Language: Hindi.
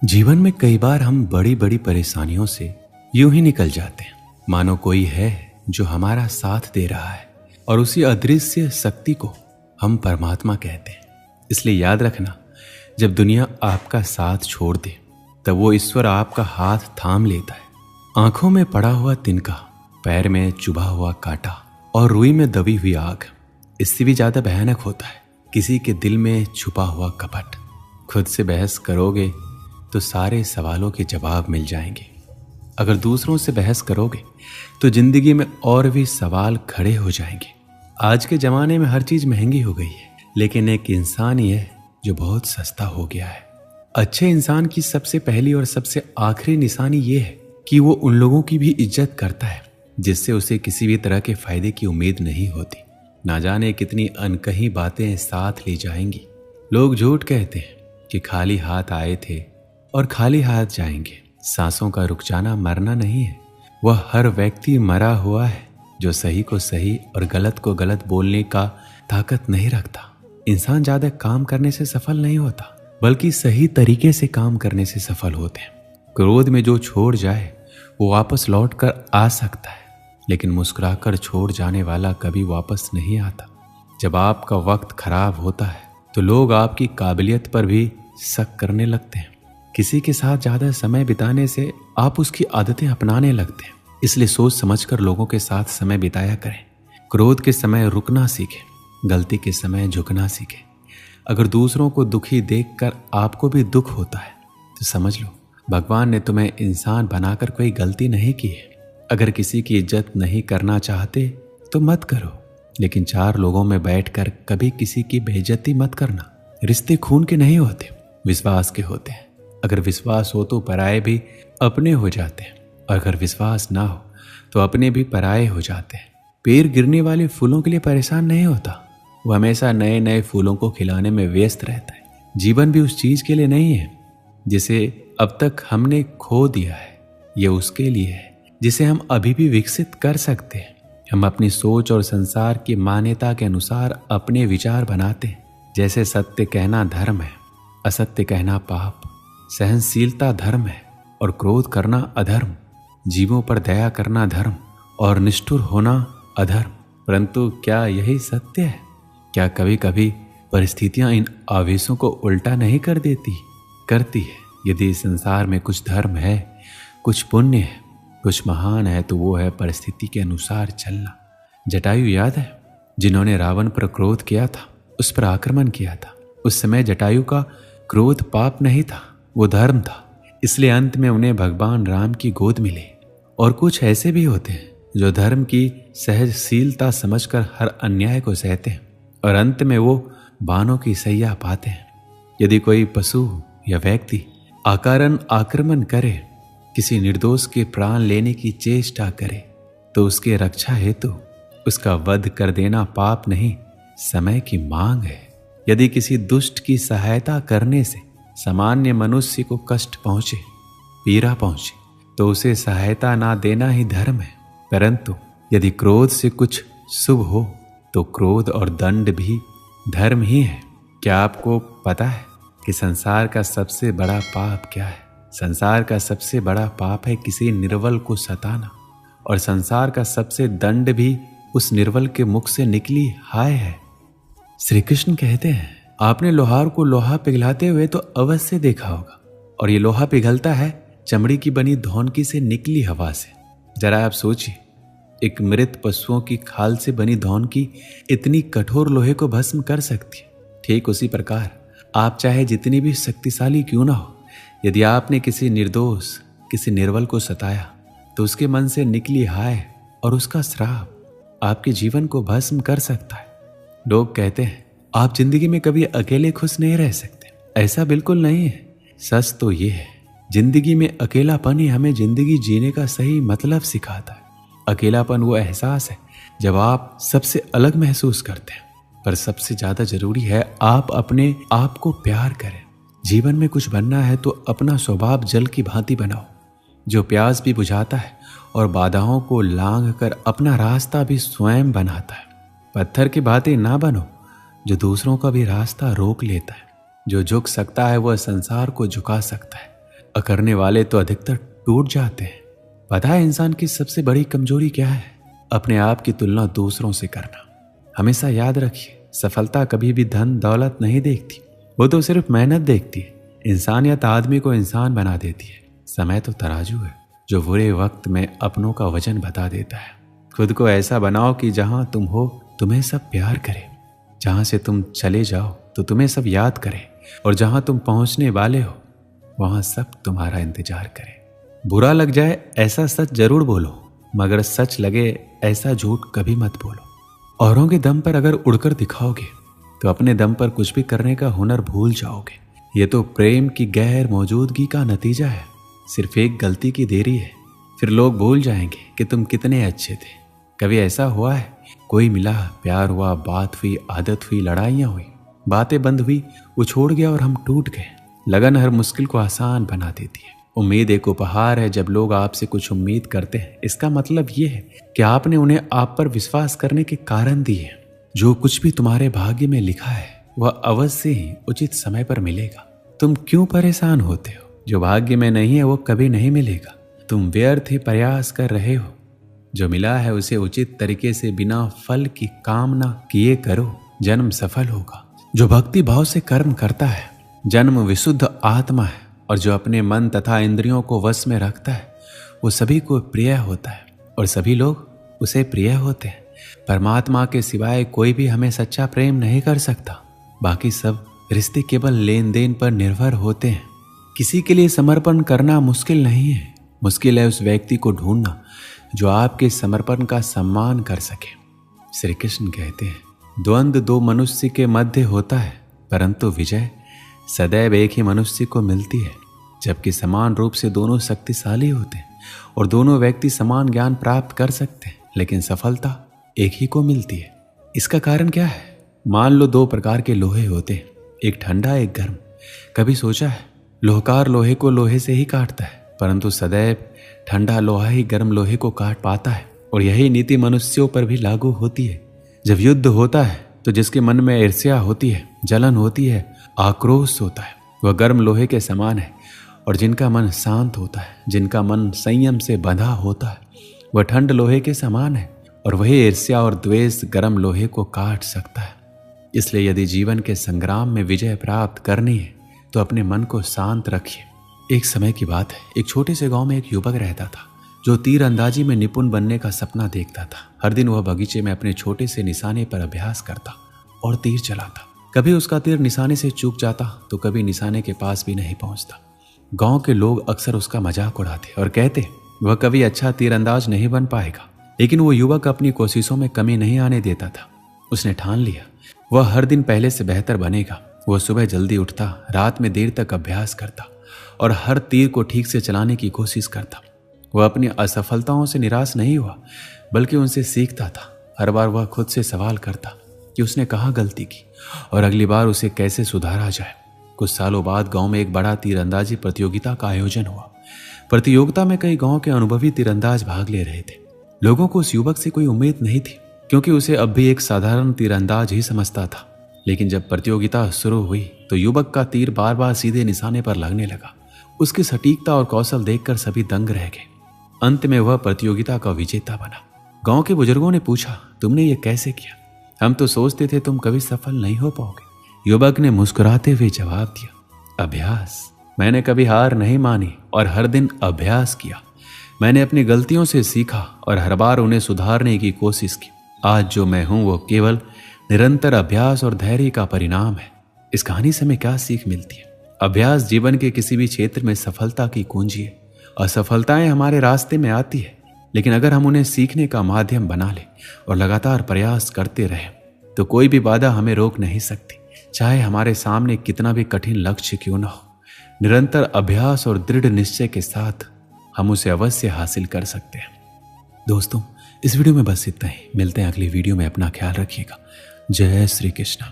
जीवन में कई बार हम बड़ी बड़ी परेशानियों से यूं ही निकल जाते हैं, मानो कोई है जो हमारा साथ दे रहा है और उसी अदृश्य शक्ति को हम परमात्मा कहते हैं। इसलिए याद रखना, जब दुनिया आपका साथ छोड़ दे तब वो ईश्वर आपका हाथ थाम लेता है। आंखों में पड़ा हुआ तिनका, पैर में चुभा हुआ कांटा और रुई में दबी हुई आग, इससे भी ज्यादा भयानक होता है किसी के दिल में छुपा हुआ कपट। खुद से बहस करोगे तो सारे सवालों के जवाब मिल जाएंगे। अगर दूसरों से बहस करोगे तो जिंदगी में और भी सवाल खड़े हो जाएंगे। आज के जमाने में हर चीज महंगी हो गई है, लेकिन एक इंसान ही है जो बहुत सस्ता हो गया है। अच्छे इंसान की सबसे पहली और सबसे आखिरी निशानी ये है कि वो उन लोगों की भी इज्जत करता है जिससे उसे किसी भी तरह के फायदे की उम्मीद नहीं होती। ना जाने कितनी अनकही बातें साथ ले जाएंगी। लोग झूठ कहते हैं कि खाली हाथ आए थे और खाली हाथ जाएंगे। सांसों का रुक जाना मरना नहीं है, वह हर व्यक्ति मरा हुआ है जो सही को सही और गलत को गलत बोलने का ताकत नहीं रखता। इंसान ज्यादा काम करने से सफल नहीं होता, बल्कि सही तरीके से काम करने से सफल होते हैं। क्रोध में जो छोड़ जाए वो वापस लौट कर आ सकता है, लेकिन मुस्कुराकर छोड़ जाने वाला कभी वापस नहीं आता। जब आपका वक्त खराब होता है तो लोग आपकी काबिलियत पर भी शक करने लगते हैं। किसी के साथ ज्यादा समय बिताने से आप उसकी आदतें अपनाने लगते हैं। इसलिए सोच समझकर लोगों के साथ समय बिताया करें। क्रोध के समय रुकना सीखें, गलती के समय झुकना सीखें। अगर दूसरों को दुखी देखकर आपको भी दुख होता है तो समझ लो भगवान ने तुम्हें इंसान बनाकर कोई गलती नहीं की है। अगर किसी की इज्जत नहीं करना चाहते तो मत करो, लेकिन चार लोगों में बैठकर कभी किसी की बेइज्जती मत करना। रिश्ते खून के नहीं होते, विश्वास के होते हैं। अगर विश्वास हो तो पराये भी अपने हो जाते हैं, और अगर विश्वास ना हो तो अपने भी पराये हो जाते हैं। पेड़ गिरने वाले फूलों के लिए परेशान नहीं होता, वो हमेशा नए नए फूलों को खिलाने में व्यस्त रहता है। जीवन भी उस चीज के लिए नहीं है जिसे अब तक हमने खो दिया है, ये उसके लिए है जिसे हम अभी भी विकसित कर सकते हैं। हम अपनी सोच और संसार की मान्यता के अनुसार अपने विचार बनाते हैं। जैसे सत्य कहना धर्म है, असत्य कहना पाप, सहनशीलता धर्म है और क्रोध करना अधर्म, जीवों पर दया करना धर्म और निष्ठुर होना अधर्म। परंतु क्या यही सत्य है? क्या कभी कभी परिस्थितियां इन आवेशों को उल्टा नहीं कर देती? करती है। यदि इस संसार में कुछ धर्म है, कुछ पुण्य है, कुछ महान है, तो वो है परिस्थिति के अनुसार चलना। जटायु याद है, जिन्होंने रावण पर क्रोध किया था, उस पर आक्रमण किया था। उस समय जटायु का क्रोध पाप नहीं था, वो धर्म था। इसलिए अंत में उन्हें भगवान राम की गोद मिली। और कुछ ऐसे भी होते हैं जो धर्म की सहजशीलता समझकर हर अन्याय को सहते हैं और अंत में वो बाणों की सैया पाते हैं। यदि कोई पशु या व्यक्ति अकारण आक्रमण करे, किसी निर्दोष के प्राण लेने की चेष्टा करे, तो उसके रक्षा हेतु उसका वध कर देना पाप नहीं, समय की मांग है। यदि किसी दुष्ट की सहायता करने से सामान्य मनुष्य को कष्ट पहुंचे, पीड़ा पहुंचे, तो उसे सहायता ना देना ही धर्म है। परंतु यदि क्रोध से कुछ शुभ हो तो क्रोध और दंड भी धर्म ही है। क्या आपको पता है कि संसार का सबसे बड़ा पाप क्या है? संसार का सबसे बड़ा पाप है किसी निर्बल को सताना, और संसार का सबसे दंड भी उस निर्बल के मुख से निकली हाय है। श्री कृष्ण कहते हैं, आपने लोहार को लोहा पिघलाते हुए तो अवश्य देखा होगा, और ये लोहा पिघलता है चमड़ी की बनी धौनकी से निकली हवा से। जरा आप सोचिए, एक मृत पशुओं की खाल से बनी धौनकी इतनी कठोर लोहे को भस्म कर सकती है। ठीक उसी प्रकार आप चाहे जितनी भी शक्तिशाली क्यों ना हो, यदि आपने किसी निर्दोष, किसी निर्बल को सताया, तो उसके मन से निकली हाय और उसका श्राप आपके जीवन को भस्म कर सकता है। लोग कहते हैं आप जिंदगी में कभी अकेले खुश नहीं रह सकते। ऐसा बिल्कुल नहीं है। सच तो ये है, जिंदगी में अकेलापन ही हमें जिंदगी जीने का सही मतलब सिखाता है। अकेलापन वो एहसास है जब आप सबसे अलग महसूस करते हैं। पर सबसे ज्यादा जरूरी है आप अपने आप को प्यार करें। जीवन में कुछ बनना है तो अपना स्वभाव जल की भांति बनाओ, जो प्यास भी बुझाता है और बाधाओं को लांघ कर अपना रास्ता भी स्वयं बनाता है। पत्थर की भांति ना बनो जो दूसरों का भी रास्ता रोक लेता है। जो झुक सकता है वह संसार को झुका सकता है, और करने वाले तो अधिकतर टूट जाते हैं। पता है इंसान की सबसे बड़ी कमजोरी क्या है? अपने आप की तुलना दूसरों से करना। हमेशा याद रखिए, सफलता कभी भी धन दौलत नहीं देखती, वो तो सिर्फ मेहनत देखती है। इंसानियत आदमी को इंसान बना देती है। समय तो तराजू है जो बुरे वक्त में अपनों का वजन बता देता है। खुद को ऐसा बनाओ कि जहां तुम हो तुम्हें सब प्यार करे, जहां से तुम चले जाओ तो तुम्हें सब याद करे, और जहां तुम पहुंचने वाले हो वहां सब तुम्हारा इंतजार करे। बुरा लग जाए ऐसा सच जरूर बोलो, मगर सच लगे ऐसा झूठ कभी मत बोलो। औरों के दम पर अगर उड़कर दिखाओगे तो अपने दम पर कुछ भी करने का हुनर भूल जाओगे। ये तो प्रेम की गैर मौजूदगी का नतीजा है। सिर्फ एक गलती की देरी है, फिर लोग भूल जाएंगे कि तुम कितने अच्छे थे। कभी ऐसा हुआ है, कोई मिला, प्यार हुआ, बात हुई, आदत हुई, लड़ाइयाँ हुई, बातें बंद हुई, वो छोड़ गया और हम टूट गए। लगन हर मुश्किल को आसान बना देती है। उम्मीद एक उपहार है। जब लोग आपसे कुछ उम्मीद करते हैं, इसका मतलब ये है कि आपने उन्हें आप पर विश्वास करने के कारण दिए। जो कुछ भी तुम्हारे भाग्य में लिखा है वह अवश्य ही उचित समय पर मिलेगा। तुम क्यों परेशान होते हो? जो भाग्य में नहीं है वो कभी नहीं मिलेगा। तुम व्यर्थ ही प्रयास कर रहे हो। जो मिला है उसे उचित तरीके से बिना फल की कामना किए करो, जन्म सफल होगा। जो भक्ति भाव से कर्म करता है, जन्म विशुद्ध आत्मा है। और जो अपने मन तथा इंद्रियों को वश में रखता है वो सभी को प्रिय होता है और सभी लोग उसे प्रिय होते हैं। परमात्मा के सिवाय कोई भी हमें सच्चा प्रेम नहीं कर सकता। बाकी सब रिश्ते केवल लेन देन पर निर्भर होते हैं। किसी के लिए समर्पण करना मुश्किल नहीं है, मुश्किल है उस व्यक्ति को ढूंढना जो आपके समर्पण का सम्मान कर सके। श्री कृष्ण कहते हैं, द्वंद्व दो मनुष्य के मध्य होता है, परंतु विजय सदैव एक ही मनुष्य को मिलती है। जबकि समान रूप से दोनों शक्तिशाली होते हैं और दोनों व्यक्ति समान ज्ञान प्राप्त कर सकते हैं, लेकिन सफलता एक ही को मिलती है। इसका कारण क्या है? मान लो दो प्रकार के लोहे होते हैं, एक ठंडा एक गर्म। कभी सोचा है, लोहकार लोहे को लोहे से ही काटता है, परंतु सदैव ठंडा लोहा ही गर्म लोहे को काट पाता है। और यही नीति मनुष्यों पर भी लागू होती है। जब युद्ध होता है तो जिसके मन में ईर्ष्या होती है, जलन होती है, आक्रोश होता है, वह गर्म लोहे के समान है। और जिनका मन शांत होता है, जिनका मन संयम से बंधा होता है, वह ठंड लोहे के समान है। और वही ईर्ष्या और द्वेष गर्म लोहे को काट सकता है। इसलिए यदि जीवन के संग्राम में विजय प्राप्त करनी है तो अपने मन को शांत रखिए। एक समय की बात है, एक छोटे से गांव में एक युवक रहता था जो तीर अंदाजी में निपुण बनने का सपना देखता था। हर दिन वह बगीचे में अपने छोटे से निशाने पर अभ्यास करता और तीर चलाता। कभी उसका तीर निशाने से चूक जाता तो कभी निशाने के पास भी नहीं पहुंचता। गांव के लोग अक्सर उसका मजाक उड़ाते और कहते वह कभी अच्छा तीरंदाज नहीं बन पाएगा। लेकिन वो युवक अपनी कोशिशों में कमी नहीं आने देता था। उसने ठान लिया वह हर दिन पहले से बेहतर बनेगा। वह सुबह जल्दी उठता, रात में देर तक अभ्यास करता और हर तीर को ठीक से चलाने की कोशिश करता। वह अपनी असफलताओं से निराश नहीं हुआ, बल्कि उनसे सीखता था। हर बार वह खुद से सवाल करता कि उसने कहाँ गलती की और अगली बार उसे कैसे सुधारा जाए। कुछ सालों बाद गांव में एक बड़ा तीरंदाजी प्रतियोगिता का आयोजन हुआ। प्रतियोगिता में कई गांव के अनुभवी तीरंदाज भाग ले रहे थे। लोगों को उस युवक से कोई उम्मीद नहीं थी, क्योंकि उसे अब भी एक साधारण तीरंदाज ही समझता था। लेकिन जब प्रतियोगिता शुरू हुई तो युवक का तीर बार बार सीधे निशाने पर लगने लगा। उसकी सटीकता और कौशल देखकर सभी दंग रह गए। अंत में वह प्रतियोगिता का विजेता बना। गांव के बुजुर्गों ने पूछा, तुमने ये कैसे किया? हम तो सोचते थे तुम कभी सफल नहीं हो पाओगे। युवक ने मुस्कुराते हुए जवाब दिया, अभ्यास। मैंने कभी हार नहीं मानी और हर दिन अभ्यास किया। मैंने अपनी गलतियों से सीखा और हर बार उन्हें सुधारने की कोशिश की। आज जो मैं हूं वो केवल निरंतर अभ्यास और धैर्य का परिणाम है। इस कहानी से हमें क्या सीख मिलती है? अभ्यास जीवन के किसी भी क्षेत्र में सफलता की कुंजी है। असफलताएं हमारे रास्ते में आती है, लेकिन अगर हम उन्हें सीखने का माध्यम बना लें और लगातार प्रयास करते रहें तो कोई भी बाधा हमें रोक नहीं सकती, चाहे हमारे सामने कितना भी कठिन लक्ष्य क्यों न हो। निरंतर अभ्यास और दृढ़ निश्चय के साथ हम उसे अवश्य हासिल कर सकते हैं। दोस्तों, इस वीडियो में बस इतना ही। मिलते हैं अगली वीडियो में। अपना ख्याल रखिएगा। जय श्री कृष्ण।